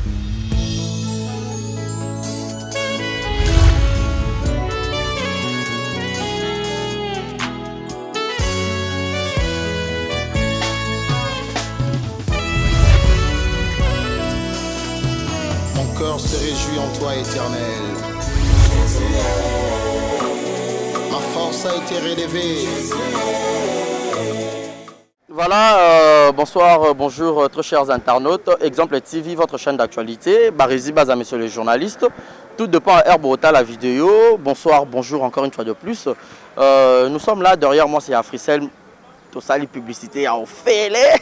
Mon cœur se réjouit en toi, Éternel. Ma force a été relevée. Voilà, bonsoir, bonjour, très chers internautes. Exemple TV, votre chaîne d'actualité. Barési Baza, messieurs les journalistes. Tout dépend à Herbota, la vidéo. Bonsoir, bonjour, encore une fois de plus. Nous sommes là, derrière moi, c'est Africell. Tout ça, les publicités, on fait les.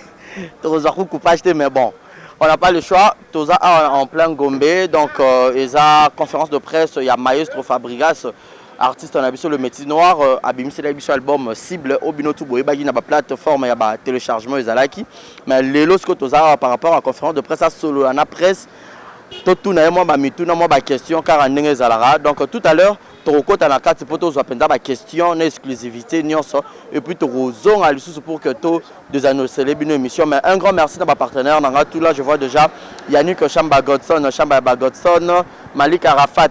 Tout ça, coupage, mais bon. On n'a pas le choix. Tout ça en plein Gombe. Donc, il y a conférence de presse, il y a Maestro Fabregas. Artiste on a vu sur le métier noir, abimé sur l'album cible au binotu boye bagi na ba plateforme ya ba téléchargement ezalaki mais lelo ce que toza par rapport à la conférence de presse à solo na presse tout na moi ba mitu na moi ba question car ndenge ezalara donc tout à l'heure tokota na kati poto zo penda ba question na exclusivité nyonso et puis tozonga lisusu pour que to des annoncer les bino émission mais un grand merci à ma partenaire nanga tout là je vois déjà Yannick Chamba Godson Malik Arafat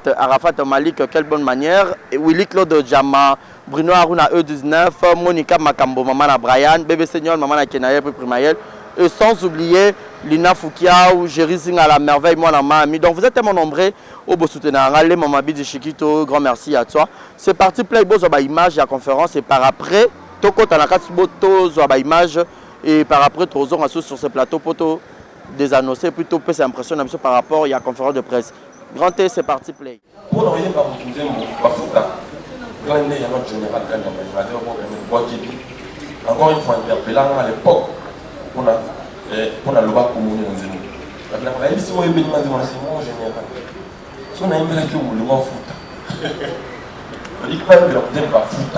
Malik quelle bonne manière et Willy Claude Jama Bruno Aruna E19 Monica Makambo Maman Brian Bébé Seigneur Maman Kenaye Primaël et sans oublier Lina Foukia ou Jerry Zing à la merveille moi la mamie donc vous êtes tellement nombreux au beau soutenir les Maman Bidi Chiquito grand merci à toi c'est parti play beau zoba image à conférence et par après toko tanaka boto zoba image et par après tozonga sur ce plateau poto des annoncés plutôt peu c'est impressionnant par rapport il y a conférence de presse grand T c'est parti play pour n'envoyer par utiliser mon bafuta quand il y a notre général encore une fois interpellant à l'époque pour la loi commune en zéro. La liste où il y a c'est mon général. Si on a une relation où le mot foot, il faut que l'on pas foot.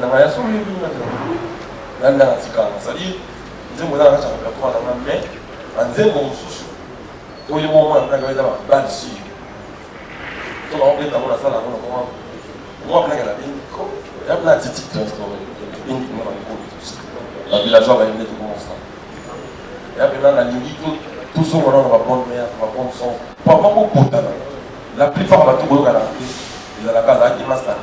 La relation où il y a là, c'est-à-dire, nous avons un répertoire dans la main, en zéro sous. Au moment où on a un bal sur. Si on a un dans la salle, on a un la il y a plein de petits transformés. La villageoise va aimer tout le monde. Et maintenant, la limite, tout ce monde va prendre mer, va prendre son. Pas beaucoup pour la plupart va tout regarder. Ils ont la case qui m'a stallé.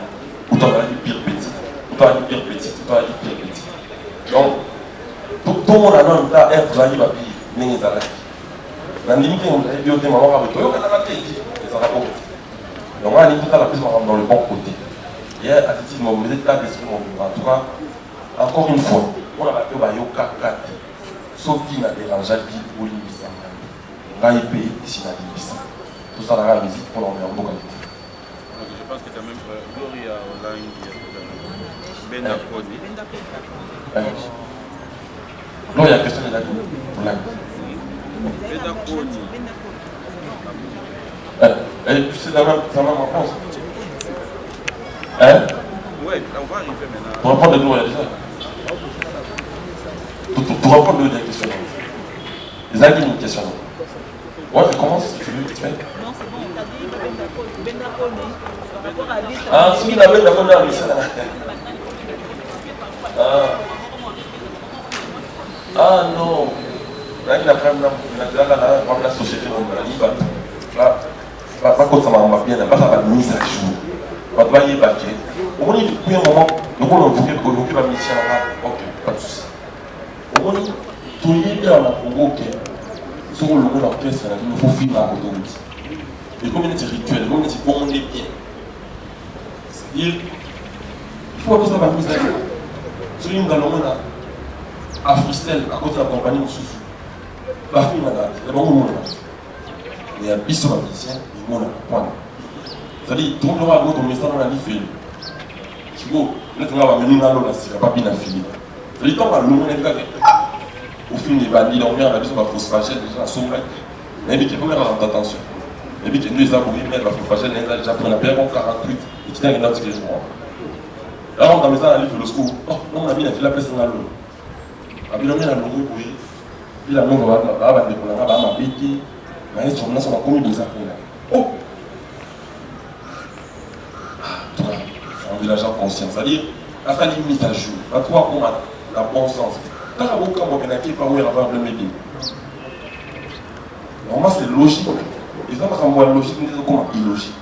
Ou tu as dit pire petit, ou tu as dit pire petit, ou tu as dit pire petit. Donc, tout le monde a un tas d'être là, il va payer. Mais ils ont la limite, on a dit au thème, on va avec toi, on a la tête, ils ont la bombe. Donc, on a limite, la prise dans le bon côté. Et à ce titre, vous êtes là, en tout cas, encore une fois, on a battu au Yoka 4. Sauf qu'il n'a dérangé qui pour l'Ibissa. Là, il paye ici dans l'Ibissa. Tout ça, la musique, on en met en boucle. Je pense que tu as même Gloria Online, Benda Kodi. Gloria, question de la Benda Kodi. Tu sais, ça m'a réponse. Hein? Oui, on va arriver maintenant. Pour répondre à Gloria, déjà. Pour répondre à la question. Les amis, une question. Ouais, je commence si tu veux. Non, c'est bon, il a dit Benda Kodi. Ah, si il a Benda Kodi, ah non. Là, il a quand même la société, pas comme ça m'a bien, pas ça va mise à jour. On va y baquer. Au moins, depuis un moment, nous allons vous dire que nous avons mis ça là. Ok, pas de souci. Au moins, tout le monde a un Congo qui est sur le monde d'orchestre, il faut filmer à côté. Les communautés rituelles, les communautés comment on est bien. C'est-à-dire, il faut que ça va mise à jour. Sur une dans le monde, à Fristel, à côté de la compagnie Moussou. La fille m'a dit, c'est bon, on a. Il y a un bisou magicien, il y a un point. C'est-à-dire, tout le monde va avoir un message dans la vie. Tu vois, là, tu vas venir dans l'eau, c'est pas bien fini. C'est-à-dire, quand on va l'eau, on est gagné. Au film, les bandits, on vient à la maison, on va phosphager, déjà, sauver. Mais il y a combien d'attention. Et puis, nous, les abouris, mais la phosphager, on a déjà pris la paire, 48. Et tu t'as une autre question. Là, on a mis ça dans la livre de secours. Oh, non, on a mis la fille, la place dans l'eau. On a mis la l'eau, oui. Puis la main va décoller, va m'habiter. Mais sur là, ça va commis des affaires. Oh! Toi, c'est un village conscient. C'est-à-dire, la famille mise à jour. À toi, on a la bon sens. Quand on a aucun bon qui par où il va avoir le médium. Normalement, c'est logique. Ils ont vraiment logique, mais ils ont comment illogique.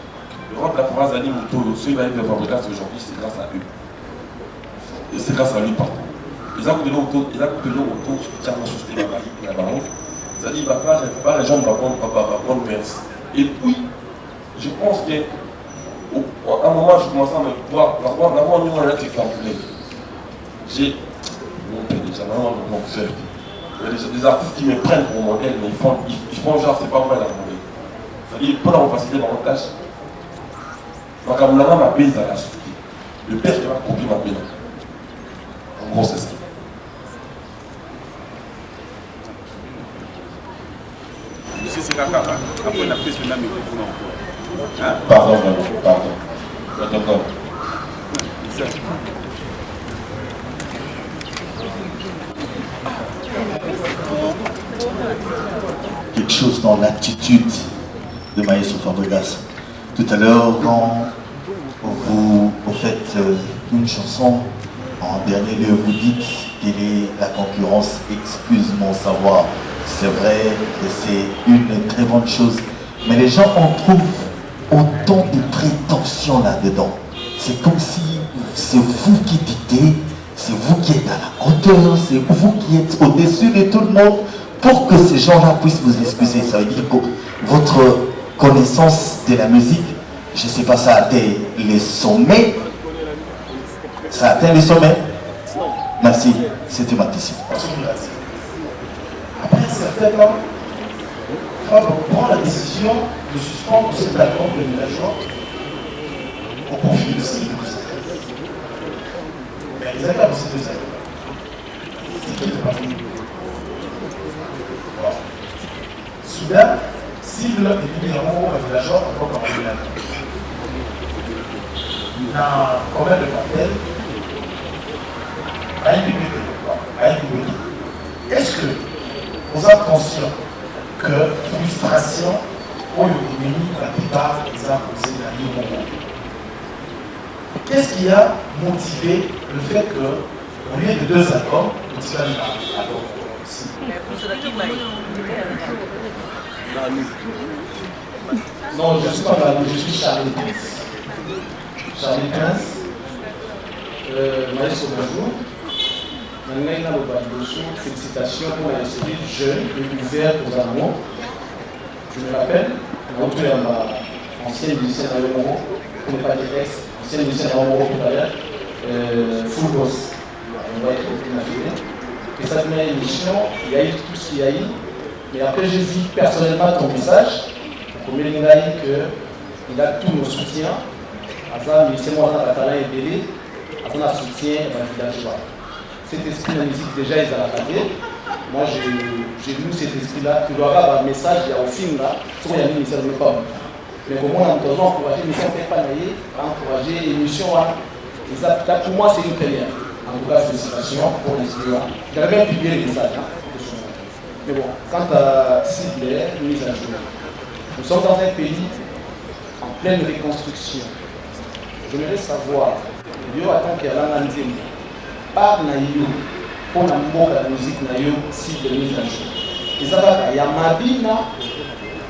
Le roi de la phrase a dit ceux qui va être fabriqués aujourd'hui, c'est grâce à eux. Et c'est grâce à lui, pardon. Ils ont coupé autour, ils ont coupé autour, sur le système à la banque. C'est-à-dire qu'il ne va pas les gens vont prendre merci. Et puis, je pense qu'à un moment, je commençais à me voir, d'avoir un niveau là qui est calculé. J'ai déjà mon frère. Il y a des artistes qui me prennent pour modèle, mais ils font genre, c'est pas moi la modèle. C'est-à-dire, pour la faciliter dans mon tâche, ma bise à la suite. Le père qui va copier ma bise. En gros, c'est ça. Monsieur Sikaka, après on a fait ce même microphone encore. Pardon. D'accord. Quelque chose dans l'attitude de Maestro Fabregas. Tout à l'heure, quand vous faites une chanson, en dernier lieu, vous dites quelle est la concurrence, excuse mon savoir. C'est vrai que c'est une très bonne chose, mais les gens en trouvent autant de prétention là-dedans. C'est comme si c'est vous qui dictez, c'est vous qui êtes à la hauteur, c'est vous qui êtes au-dessus de tout le monde pour que ces gens-là puissent vous excuser. Ça veut dire que votre connaissance de la musique, je ne sais pas, ça a atteint les sommets. Ça a atteint les sommets. Merci, c'était ma question. Après un certain temps, Fabre prend la décision de suspendre cet album de ménagement au profit de ces deux albums. Mais les albums, c'est deux albums. C'est qui le parti? Soudain, cible et numéro de la genre encore comme un album. Dans combien de cartels? Est-ce que vous êtes conscient que frustration au Yémen, la plupart des gens posé dans le moment? Qu'est-ce qui a motivé le fait que, au lieu de deux albums, vous tirez un album? Non, je ne suis pas Malou, je suis Charlie 15. Charlie 15, Maestro bonjour. Félicitations pour l'esprit jeune et ouvert aux amours. Je me rappelle, retour à ma ancienne lycéenne à Yomoro, pour ne pas dire ex, ancienne lycéenne à Yomoro tout à l'heure, Full Boss. On va être affilié. Et cette première émission, il y a eu tout ce qu'il y a eu. Mais après, j'ai vu personnellement ton message. Pour me dire qu'il a tous nos soutiens. À ça, mais c'est moi qui ai aidé. À ça, on a soutien dans le village. Cet esprit de la musique, déjà, ils ont regardé. Moi, j'ai vu cet esprit-là. Tu dois avoir un message, il y a au film là. Si on y a mis, ça ne veut pas. Mais au moins, on doit encourager l'émission, peut-être pas naïe, encourager l'émission. Pour moi, c'est une première. En tout cas, félicitations pour l'esprit là. J'avais bien publié les messages. Mais bon, quant à cible, mise à jour. Nous sommes dans un pays en pleine reconstruction. J'aimerais savoir, il y a tant qu'il y a l'analyse. Par naïo, pour la musique naïo, si de mise à jour. Il y a Mabina,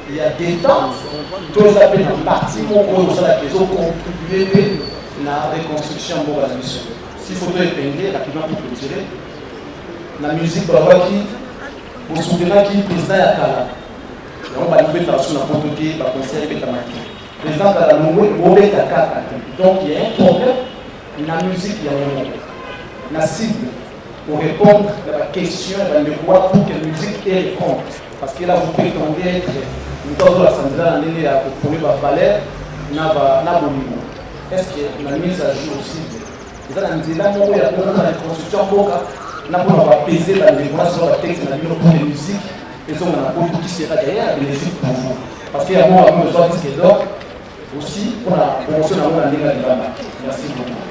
il y a des temps, tous les appels en partie, ils ont contribué à la reconstruction de la mission. S'il faut épingler, rapidement pour clôturer, la musique, vous souvenez qui est président à Kala. On va nous mettre sur la portugais, on va conserver la machine. Le président à la Moué, donc il y a un problème, la musique, il y a un problème. La cible pour répondre à la question pour que la musique ait réponse. Parce que là, vous prétendez être une la centrale en ligne pour la valeur, est-ce que la mise à jour aussi, il y a une construction pour apaiser la négociation de texte pour les musiques, et on a qui sera derrière la musique pour vous. Parce qu'il y a besoin de ce d'or aussi pour la promotion de la ligne de la. Merci beaucoup.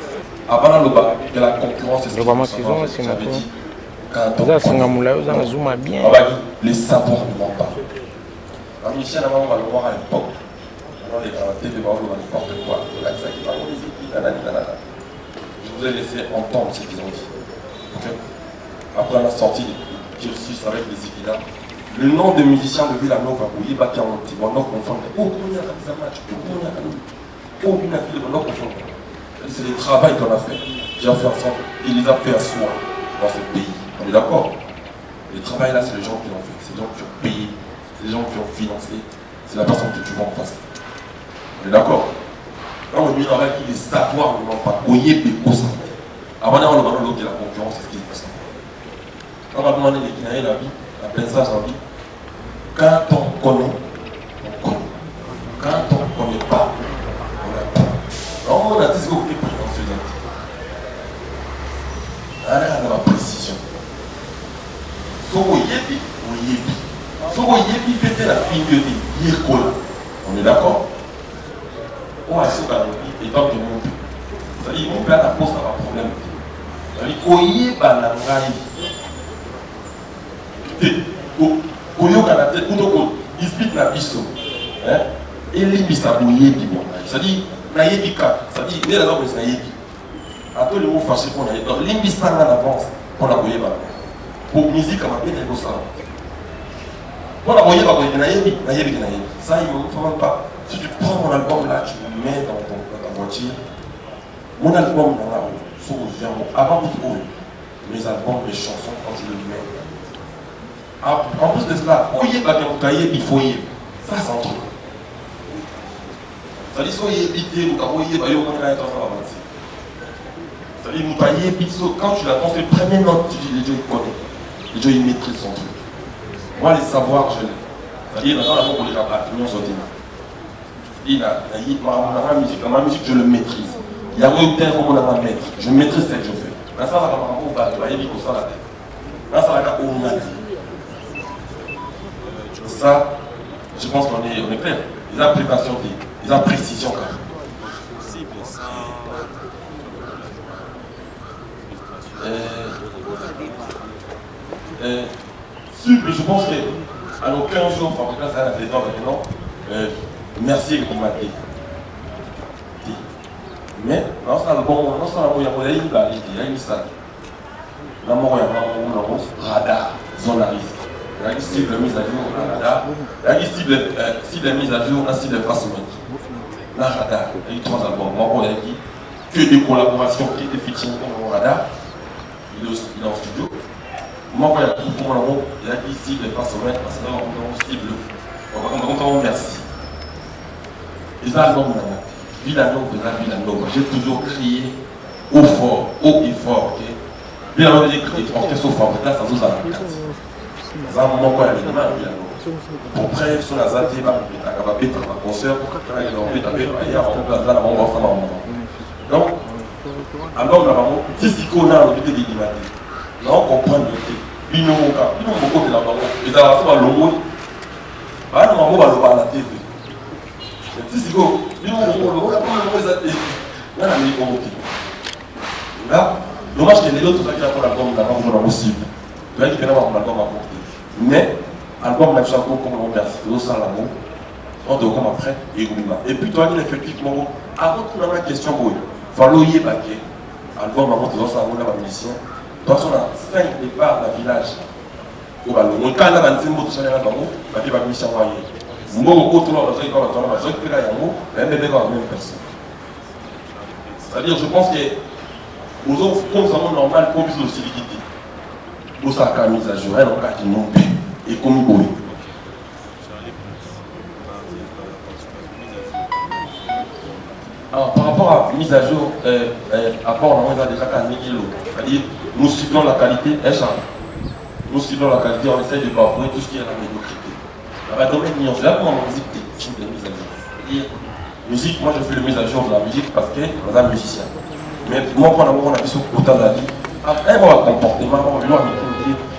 Avant de la concurrence, c'est les savoirs ne manquent pas. Michel a le voir à l'époque. Les télé n'importe quoi. Je vous ai laissé entendre ce qu'ils ont dit. Okay. Après la sortie du cursus avec les équidats, Le nom de musicien de Villanova, vous voyez, Baki en petit, on a confondre. Oh, on a un match, on a un fille, on a confondre. C'est le travail qu'on a fait. J'ai fait ensemble. Il les a fait à soi dans ce pays. On est d'accord? Le travail là, c'est les gens qui l'ont fait. C'est les gens qui ont payé. C'est les gens qui ont financé. C'est la personne que tu vois en face. On est d'accord? Là, on dit avec les savoirs ne manquent pas. Oyez Péco ça. Avant d'avoir le ballon de la concurrence, c'est ce qui est ça. Quand on va demander les Guinéens la vie, la pensage en vie, quand on connaît, on connaît. Quand on ne connaît pas, on n'a pas. Alors, on a dit ce que vous pouvez prétentieux. Allez, dans la précision. Sogo yebi, on yebi. Sogo yebi, peut-être la fille de Yékola. On est d'accord? On a ce qu'on a dit, et tant que mon père. C'est-à-dire, mon père n'a pas un problème. C'est-à-dire, Koye Banangaï. Koyo Kanate, Koutoko, Isbit Nabiso. Et Libis a bouillé, c'est-à-dire, Naïbika. C'est-à-dire, il y a des gens qui sont naïbis. À tous les mots fâchés qu'on a eu. Donc, Limbis en avance pour la Koye Banangaï. Pour musique, on va bien être ça. Pour la Koye Banangaï, Naïbi. Ça, il ne me faut même pas. Si tu prends mon album là, tu le mets dans ta voiture. Mon album, avant de trouver mes albums, mes chansons, quand je le mets. En plus de cela, il faut y. Ça, c'est un truc. Ça dit, soit il est bité, ou quand il est bité, ça dit, quand tu l'as fait, première note, tu dis, les gens ils connaissent. Les gens ils maîtrisent son truc. Moi, les savoirs, je l'ai. C'est-à-dire, dans la fois pour les gens, ma musique, je le maîtrise. Il y a un terme comme on a maître. Je maîtrise ce que je fais. Là, ça va ça la tête. Là, ça va ça, je pense qu'on est clair. Les applications, les imprécisions quand même. Mais je pense qu'à aucun jour, Fabrica, ça a fait temps maintenant. Merci pour ma dit. Mais, dans ce album, il y a une salle. Dans mon radar, zone à risque. Il y a une cible mise à jour, un radar. Il y a une cible mise à jour, un cible face au mec. Un radar, il y a eu 3 albums. Moi, il y a que des collaborations qui étaient featuring dans mon radar. Il est en studio. Moi, il y a tout pour mon album. Il y a une cible face au mec, parce que là, on a une cible. On merci. Et ça, album, Villanova, j'ai toujours crié haut et fort. Villanova, j'ai crié orchestre fort, là, ça nous a la carte. Ça, mon quoi, il y a une Villanova. Pour près, sur la zate, il va péter un concert, il va péter donc, alors, là, si c'est qu'on a le côté des dimatés, là, on comprend le côté. Il nous manque beaucoup de la banque. Et ça va faire le mot. Ah, non, on va le voir à la télé. Si c'est quoi, il nous manque le mot. Là, dommage qu'il y ait d'autres qui ont l'album d'avant pour possible. Tu vois qu'il peut y avoir un album à porter. Mais, album même chapeau comme on remercie, c'est aussi l'amour. On doit comme après, et puis toi, il est effectivement, avant tout, on a une question pour eux. Fallo y est baqué. Album avant de lancer un mot dans musicien. Toi, on a 5 départs dans le village. Au ballon. On a un peu de salaire dans le mot, il va musicien moyen. Moi, au tour de la même personne. C'est-à-dire, je pense que aux autres, comme ça, normal, qu'on puisse aussi liquider. Pour ça, quand mise à jour, elle a qui non plus. Et comme il peut. Alors, par rapport à mise à jour, on a déjà calmé l'eau. C'est-à-dire, nous ciblons la qualité, nous ciblons la qualité, on essaie de bafouer tout ce qui est la médiocrité. La domaine nuance, là pour la musique, c'est une mise à jour. C'est-à-dire, musique, moi je fais le mise à jour de la musique parce que je suis musicien. Mais moi, pour l'amour, on a vu sur le côté de la vie. Après, on va comportement, on va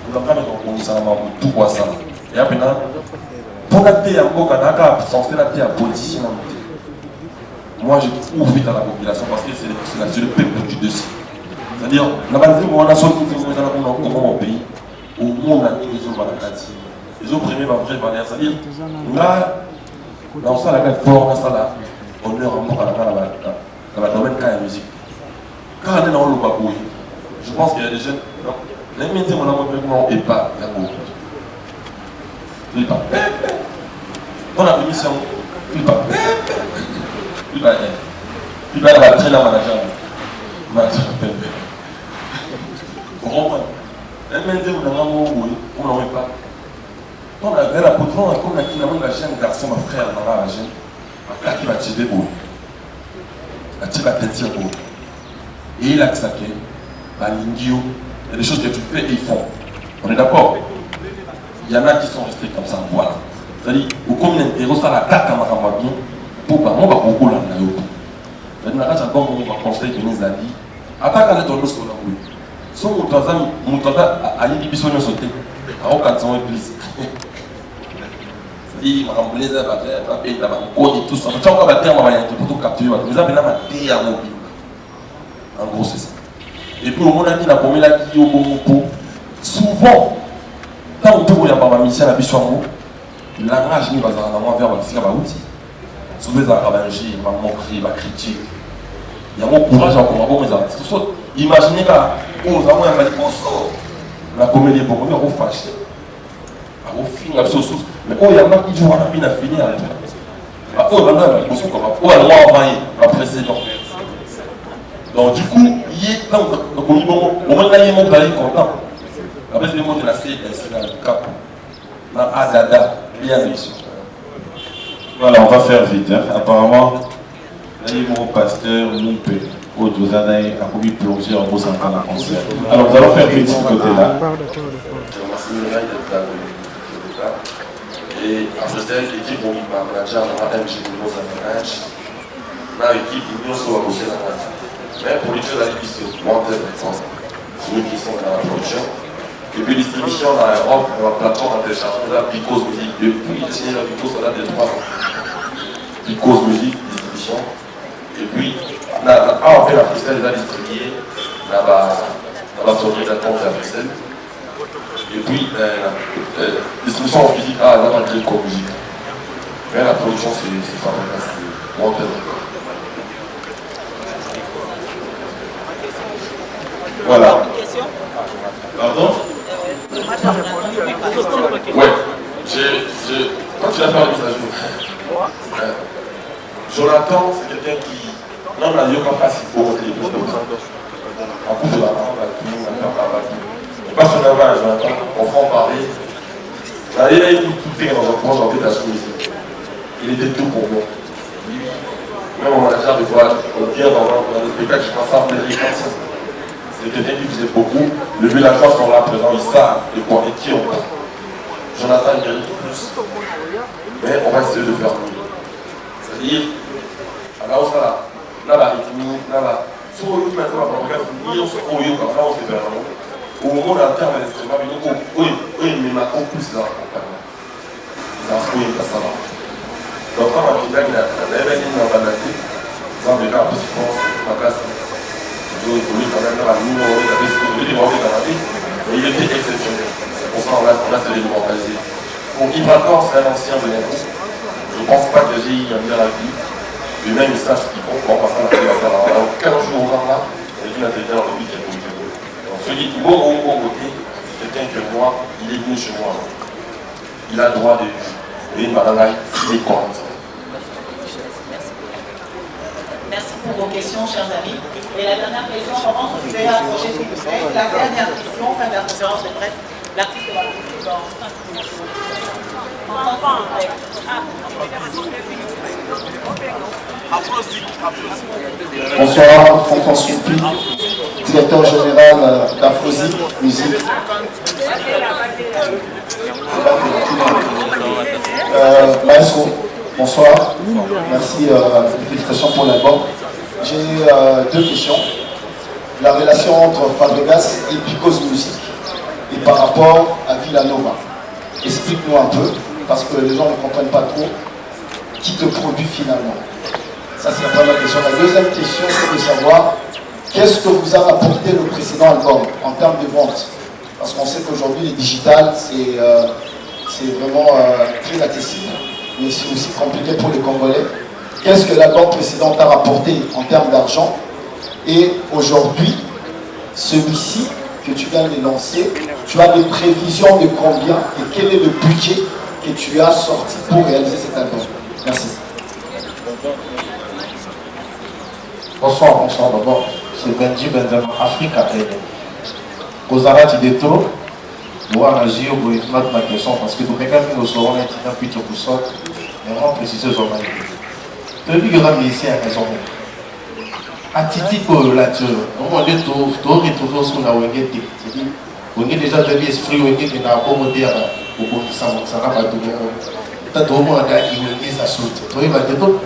on va pas mettre en condition, tout quoi ça. Et après, pour la thé, on va censé la thé à politicien. Moi, je trouve vite à la population parce que c'est le peuple du dessus. C'est-à-dire, on a sorti comment au pays, au monde, on a mis les autres maladies. Les autres premiers vraies valeurs. C'est-à-dire, là, dans ça, la carte fort, dans ça, là, on est encore dans la domaine de la musique. Quand on est dans le babouille, je pense qu'il y a des jeunes. Les métiers, on a vraiment et pas, Flippe pas. On a mis ça. Flippe pas. Flippe pas. Flippe pas la traîne à manager. Manager. Vous comprenez? Elle m'a dit, on a un pas. On a vu la poudron, comme la jeune garçon, ma frère, dans la jeune. Ma qui va tirer beau. La tire la tête beau. Et il a saqué. Il y a des choses que tu fais et ils font. On est d'accord? Il y en a qui sont restés comme ça. Voilà. C'est-à-dire, au combien d'intérêts ça la tête à ma bien pour pas moi beaucoup là. C'est-à-dire, quand on va conseiller que nous allons attaque à l'étoile de ce qu'on a voulu. Si on a dit que nous sauté, alors 400 églises. C'est-à-dire, on les a battus, on a tout ça. Tu as battu un moyen pour tout capturer. Nous avons battu un mobile. En gros, c'est ça. Et puis, au moment où on a commis la vie au bon souvent, quand on peut voir ma mission à la bichon, l'engagement va dans vers ma fille à outil. Souvent, ça va manger, ma moquerie, ma critique. Il y a mon courage encore à bon mes artistes. Imaginez là, on a un mal la comédie est beaucoup mieux, on fâche. On finit la sauce. Mais il y a un qui joue à la vie, à finir à la oh, il y a un qui joue à la vie, à précédent. Donc, du coup, il est là, au moment où on a mon gars content. Après, c'est le mot de la C, c'est dans le cap. Dans Adada, bien mission. Voilà, on va faire vite. Hein. Apparemment, mon pasteur, mon père, autres années, a commis plonger en gros 5 ans à concert. Alors, nous allons faire vite de ce côté-là. Et après ça, l'équipe, on va manager, on va MG Nouveau Zamanage. Dans l'équipe, nous sommes à bosser dans la mais pour les choses à l'épicerie, moi, c'est nous qui sont dans la production. Et puis distribution dans l'Europe, on va plateforme en téléchargement, la Picos Musique. Depuis, j'ai signé la Picos, ça date de 3 ans. Picos Musique, distribution. Et puis, on fait la freestyle, on a distribué, on va sortir la compte de la freestyle. Et puis, la distribution en physique, on a la Picos Musique. Mais la production, c'est Fabrica, c'est Montel. Voilà. Pardon? Ouais. Quand tu vas faire la mise à jour, Jonathan, c'est quelqu'un qui. Non, on a dit qu'on passe pour voter. En plus de la parole, on passe sur la main à Jonathan, on va en parler. Il a été tout fait dans un point dans la soumise. Il était tout pour moi. Même on manager, des fois, on vient dans le spectacle, je pense à les comme c'est quelqu'un qui faisait beaucoup. Le villageois sont là présents, ils savent de quoi et qui on va. Jonathan il mérite plus. Mais on va essayer de faire mieux. C'est-à-dire, à la hausse là, la rythmique, là, sur le qui maintenant va faire venir, on se cogne comme ça, on se fait vraiment. Au moment où on a le terme d'instrument, il met ma plus là. Ils ont trouvé une ça là. Donc quand on a dit que la réveillé dans la banalité, ça veut dire un peu de France, ma classe. Il était exceptionnel. C'est pour ça qu'on a se démocratiser. Pour Ibrahim, c'est un ancien de l'État. Je ne pense pas que j'ai eu un bien à vie. Lui-même, il sache ce qu'il faut. On va passer à la fin. On a 15 jours au là, et il a été dans le but qui a été. Donc celui qui bon côté, c'est quelqu'un que moi, il est venu chez moi. Il a le droit de une malade, il est correct. Merci pour vos questions, chers amis. Et la dernière question, comment vous pouvez approcher s'il vous plaît? La dernière question, fin de la conférence de presse, l'artiste va vous dans 5 minutes. Bonsoir, François Soupi, directeur général d'Afrosi Musique. Maestro, bonsoir. Merci, félicitations pour l'album. J'ai 2 questions. La relation entre Fabregas et Picos Music et par rapport à Villanova. Explique-nous un peu, parce que les gens ne comprennent pas trop qui te produit finalement. Ça, c'est la première question. La deuxième question, c'est de savoir qu'est-ce que vous a apporté le précédent album en termes de vente. Parce qu'on sait qu'aujourd'hui, les digitales, c'est vraiment très accessible, mais c'est aussi compliqué pour les Congolais. Qu'est-ce que l'album précédent t'a rapporté en termes d'argent? Et aujourd'hui, celui-ci que tu viens de lancer, tu as des prévisions de combien et quel est le budget que tu as sorti pour réaliser cet album. Merci. Bonsoir, d'abord. C'est Benji Benjamin, Africa. Kozara Tideto, moi, j'ai eu ma question parce que tout le monde nous saurons un peu de ça, mais on va préciser sur ma vie. Tu as vu que la musicien a raison. Attitude pour la tueur. On va retrouver sur la wengete. C'est-à-dire, on est déjà de l'esprit, on est dans la pauvreté, on peut ça n'a pas tout le monde. Tu as tout le monde qui est à sauter. Tu vas dire tout.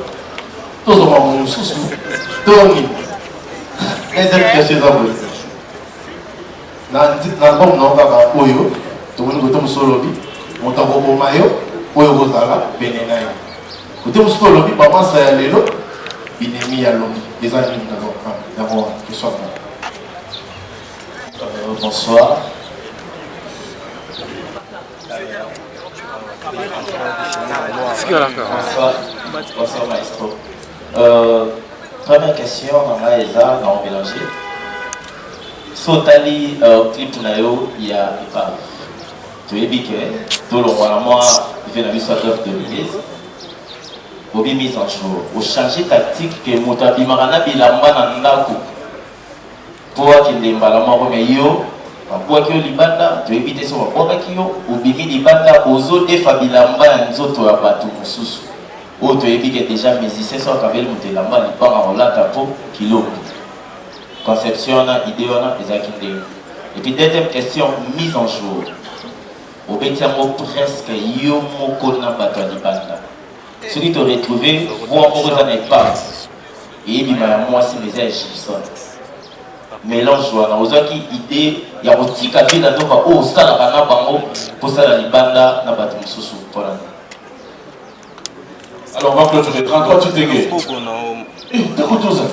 Tous les gens sont sous. Tous les gens dans l'album, on va voir Oyo, tout le monde est solo, on va voir Mayo, Oyo Gozala, Benenaï. Côté solo, maman, c'est l'élo, Binemi à l'homme, des amis d'abord, qui sont là. Bonsoir. Bonsoir, maestro. Première question, dans Maëza, dans Mélanger. Sotali clip nayo il y a pas tu es bien que tout le mois il fait la mission de l'idée au bien mise en jour au changer tactique que motabi marana bilamba na ndako pour qu'il embala moko mais yo pour que libanda tu éviter so pour que yo au bimi libanda ozo defa bilamba na nzoto ya batu mususu o tu éviter déjà musicien so kabel motelamba libanga olata po kilo conception, idée, et puis deuxième question, mise en jour. Au Bétiamo presque Yomoko Nabatani Banda. Celui qui t'a retrouvé, vous en n'est pas. Et moi, c'est mes Gibson. Mélange, on a qui idée, il y a un petit cabine à Nova, oh, ça la bana bango, pour ça la Libanda, Nabatani Soussou, pour l'année. Alors on va clôturer. 33 tu t'es gay. T'écoutes tout ça.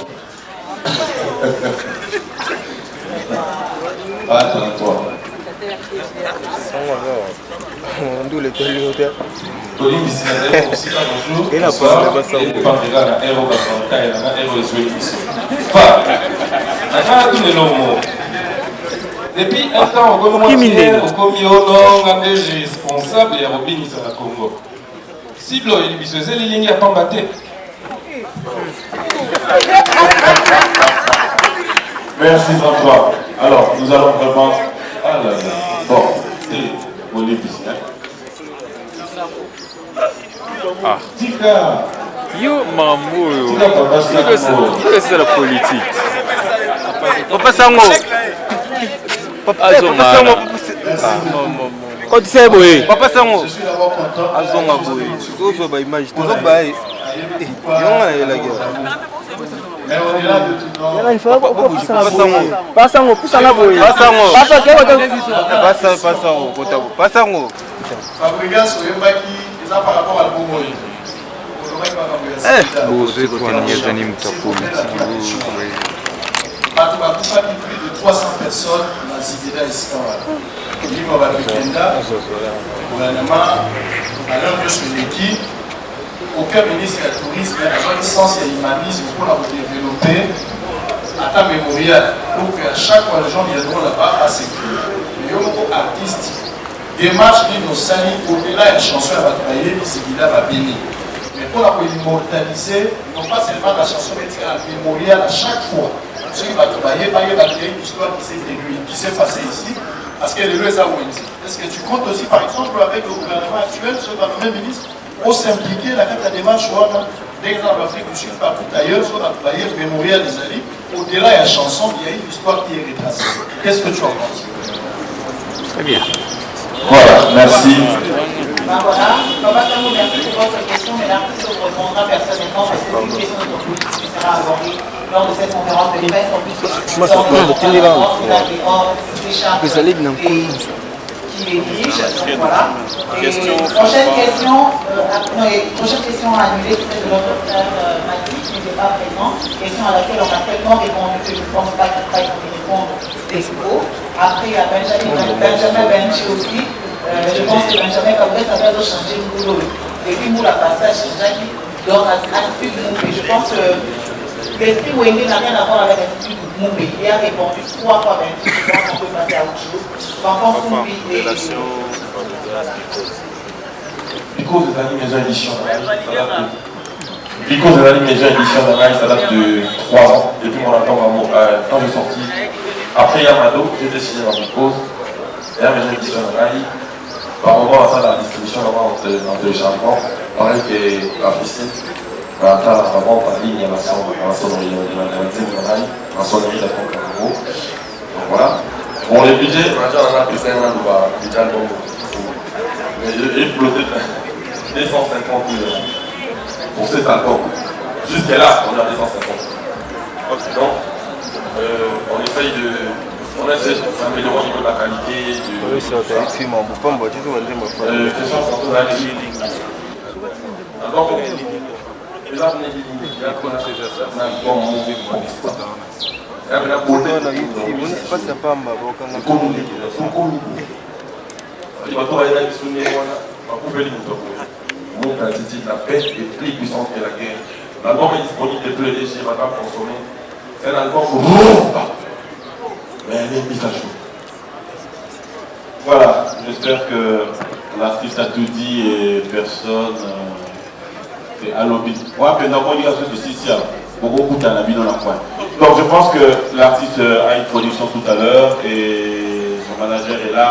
Ah, 33. Tony Missinadel, aussi bonjour. Et la bonsoir. Et pas de la héros Basanta et la héros Zoué ici. Pas. D'accord, tout le monde. Depuis un temps, on commence au comiono, on est responsable et Robin Isara Congo. Si Blo et Libisose, les lignes à Pambaté. Merci François. Alors, nous allons vraiment... Ah là là. Bon, c'est Olivier. Ah. Tika. Yo, mamou. Tika, papa, c'est la politique. Papa Sango. Papa Sango. Quand tu sais, boy. Papa Sango. Je suis d'abord content. Azonga, boy. Tu vois, image. Tu vois, bah, il y a la guerre. Mais au-delà de tout le monde, Il faut pas ça. Fabregas, c'est par rapport à l'album. Plus de 300 personnes dans Zibida ici. Il va y avoir le gouvernement, alors que sur l'équipe, aucun ministre du tourisme n'a besoin de sens et humanisme pour développer à ta mémorial. Donc à chaque fois, les gens viendront là-bas à s'écrire. Mais il y a beaucoup d'artistes. Démarche qui nous salue au-delà de la chanson à Bataille, c'est qu'il a béni. Mais pour la immortaliser, non pas seulement la chanson, mais un mémorial à chaque fois. Ce qui va travailler, il y a une histoire qui s'est passée ici. Parce que les USA ont dit. Est-ce que tu comptes aussi, par exemple, avec le gouvernement actuel, ce Premier ministre, pour s'impliquer dans la démarche d'exemple Afrique du Sud, partout ailleurs, sur la plaie mémorial des alliés, au-delà de la chanson, il y a une histoire qui est retracée. Qu'est-ce que tu en penses? Très bien. Voilà, merci. Ben voilà, Papa Sango, merci pour votre question, mais l'artiste vous répondra personnellement parce que c'est une question de politique qui sera abordée lors de cette conférence de presse. En plus, moi, c'est pas le télé là. Qui les dirige, donc voilà. Et prochaine question annulée, c'est de notre frère Mathis, qui n'était pas présent. Question à laquelle on a tellement répondu que je ne pense pas qu'il faille répondre des nouveaux. Après, il y a Benjamin Benji aussi. Je pense que Benjamin Kabouret, ça va changer le boulot. Et puis, nous, la passage, c'est Jacques dans l'attitude Moupé. Je pense que l'esprit Wenge n'a rien à voir avec l'attitude Moupé. Il a répondu 3 fois Benji. Je pense qu'on peut passer à autre chose. Par contre, Moupé et... Pico des Amis Maison Édition, Pico des Amis Maison Édition, ça date de 3 ans, depuis mon attente quand j'ai sorti. Après Yamado, j'étais signé dans Pico, et la Maison Édition, par moment, on a la distribution en téléchargement, pareil que la piscine. Avant, en ligne, il y a la sonnerie la sonnerie de donc voilà. Bon, les budgets, on a déjà pris un an de budget album. Mais j'ai flotté 250 000 pour cet album. Jusqu'à là, on a 250 000. Donc, on essaye d'améliorer au niveau de la qualité. Oui, c'est intéressant. La paix est plus puissante que la guerre. L'album est disponible depuis le DG, va pas consommer. C'est un album mais elle est mise à jour. Voilà, j'espère que l'artiste a tout dit et personne. Donc je pense que l'artiste a une production tout à l'heure et son manager est là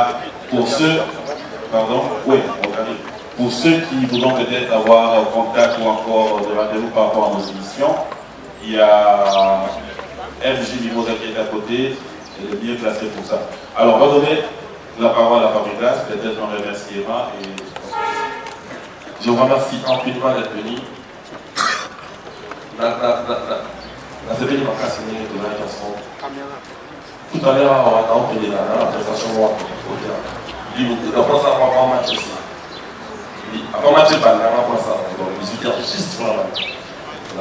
pour ceux, pour ceux qui voudront peut-être avoir contact ou encore de rendez-vous par rapport à nos émissions. Il y a MJ Mimosa qui est à côté, elle est bien placée pour ça. Alors on va donner la parole à Fabrikas, peut-être un remerciement et je vous remercie infiniment d'être venu. La CPI m'a fasciné de la chanson. Tout à l'heure, on a appelé la prestation au théâtre. Il a pensé à un match aussi. Avant match, il a pensé à un 18h juste pour la match.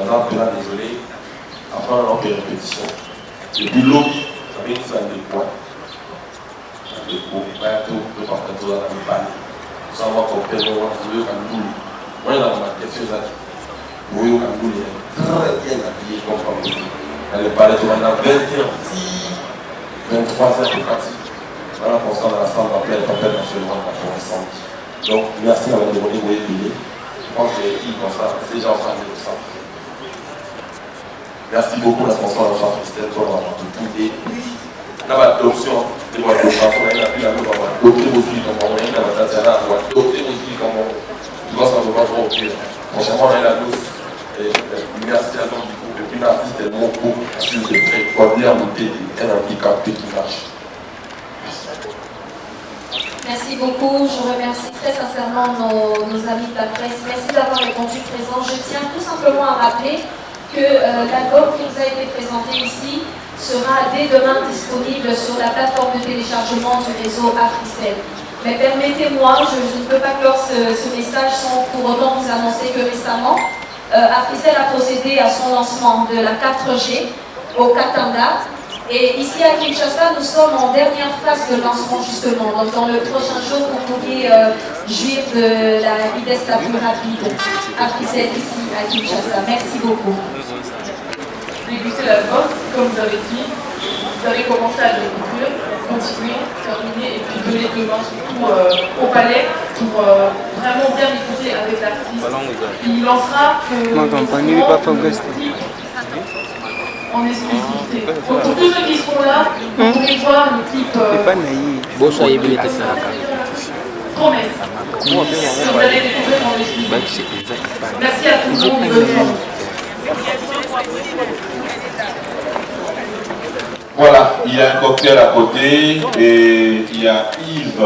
On a appelé désolé. Après, on a fait répétition. Et puis l'autre, ça fait une salle de points. Des pots, tout, le partout, dans le panier. Pour savoir qu'on peut le voir, on veut un boule. Moi, il y a ma question, oui, on a voulu très bien habillé comme famille. Elle est parlée pendant 20 heures, 23 heures de pratique. On a pensé dans la salle d'appel, elle s'appelle nationalement la Forêt. Donc, merci d'avoir demandé où est payé. Je pense que c'est comme ça, c'est déjà en train de ça. Merci beaucoup, la sponsor de la Chambre Christelle, pour avoir tout et puis, l'adoption de votre façon, elle a pu la nous avoir adopté vos filles comme on est, la Tatiana, avoir adopté vos filles comme on est. Tu dois savoir trop au pied. Franchement, on est la douce. Merci à l'homme du groupe. Et puis l'artiste est mon groupe sur le trait. Pour venir noter un handicapé qui marche. Merci beaucoup. Je remercie très sincèrement nos amis de la presse. Merci d'avoir répondu présent. Je tiens tout simplement à rappeler que l'album qui nous a été présenté ici sera dès demain disponible sur la plateforme de téléchargement du réseau Africell. Mais permettez-moi, je ne peux pas clore ce message sans pour autant vous annoncer que récemment, Africell a procédé à son lancement de la 4G au Katanga. Et ici à Kinshasa, nous sommes en dernière phase de lancement justement. Donc dans le prochain jour, vous pourriez jouir de la vitesse la plus rapide. Africell ici à Kinshasa. Merci beaucoup. Débuter l'album, comme vous avez dit, vous avez commencé à le découvrir, continuer, terminer et puis donner demain surtout au palais pour vraiment bien écouter avec l'artiste. Il lancera en exclusivité. Donc pour tous ceux qui seront là, vous pourrez voir le clip Promesse. Vous allez découvrir en exclusivité. Merci à tout le monde. Voilà, il y a un cocktail à côté et il y a Yves.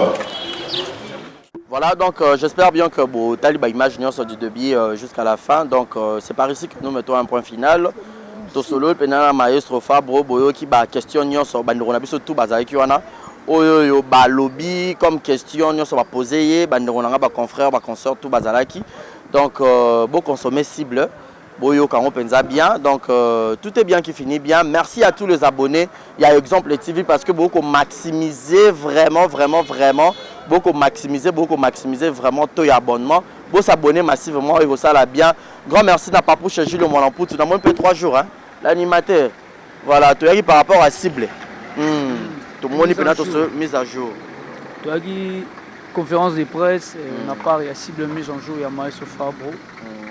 Voilà, donc j'espère bien que vous avez l'image du début jusqu'à la fin. Donc c'est par ici que nous mettons un point final. Tout solo, le maestro Fabro Boyo qui a question sur tout bazaki wana. Oyo balobi comme question sur va poser banderona ba confrère ba consort tout bazalaki. Donc beau consommer cible. Boyo Kamo Penza bien, donc tout est bien qui finit bien. Merci à tous les abonnés. Il y a Exemple TV parce que beaucoup maximiser vraiment, beaucoup maximiser vraiment tous les abonnements. Beaucoup s'abonner massivement et ça là bien. Grand merci n'a pas pour chercher le mon ampou. Tu n'as même pas 3 jours, hein. L'animateur. Voilà, tu as par rapport à cible. Tout le monde est mise à jour. Tu as dit conférence de presse na part ya cible mise en jour ya Maestro Fabro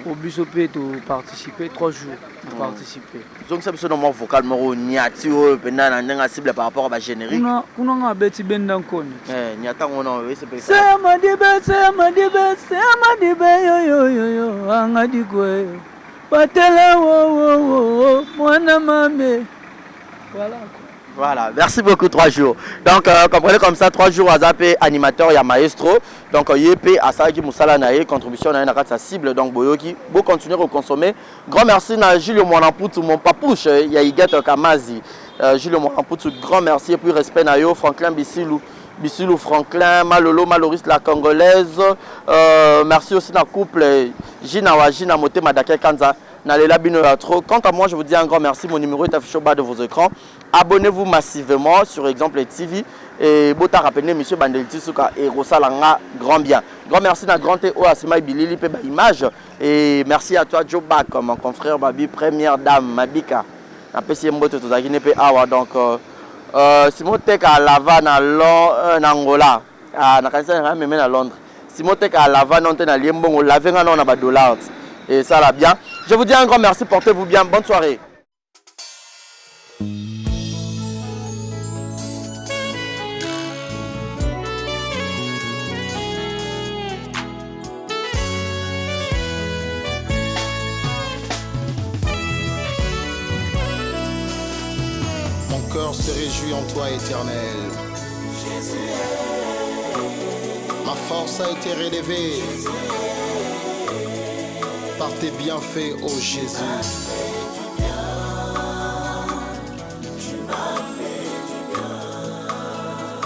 au bus OP de participer 3 jours de participer donc ça besoin de vocal moro niati o penda na ndenga cible par rapport à générique kuna nga beti benda nkoni niata ngona we c'est c'est madibe yo anga dikwe patela wo mwana mame voilà, merci beaucoup 3 jours. Donc comprenez comme ça 3 jours à zappé animateur ya maestro. Donc YP à ça qui musala nae contribution na sa cible donc boyoki beau continuer à consommer. Grand merci na Julio Mwanamputu mon papouche ya Igete Kamazi. Julio Mwanamputu grand merci et puis respect na yo Franklin Bissilou Franklin Malolo Maloris la congolaise. Merci aussi na couple Gina Wajina Moté Madake Kanza. Quant à moi, je vous dis un grand merci. Mon numéro est affiché au bas de vos écrans. Abonnez-vous massivement sur Exemple TV. Et Bota rappelez Monsieur Bandeliti Souka et Rosalanga grand bien. Grand merci à Grand Théo Asima Bilili Peba Image. Et merci à toi Joe Bak, mon confrère Babi, première dame Mabika. Appréciez Mbote Tozaki Nepe Awa. Donc, Simotek à Lavan en Angola. À Londres. Simotek à Lavan en Liembon, on l'avait en a $. Et ça va bien. Je vous dis un grand merci, portez-vous bien, bonne soirée. Mon cœur se réjouit en toi, Éternel. Ma force a été relevée par tes bienfaits, ô Jésus.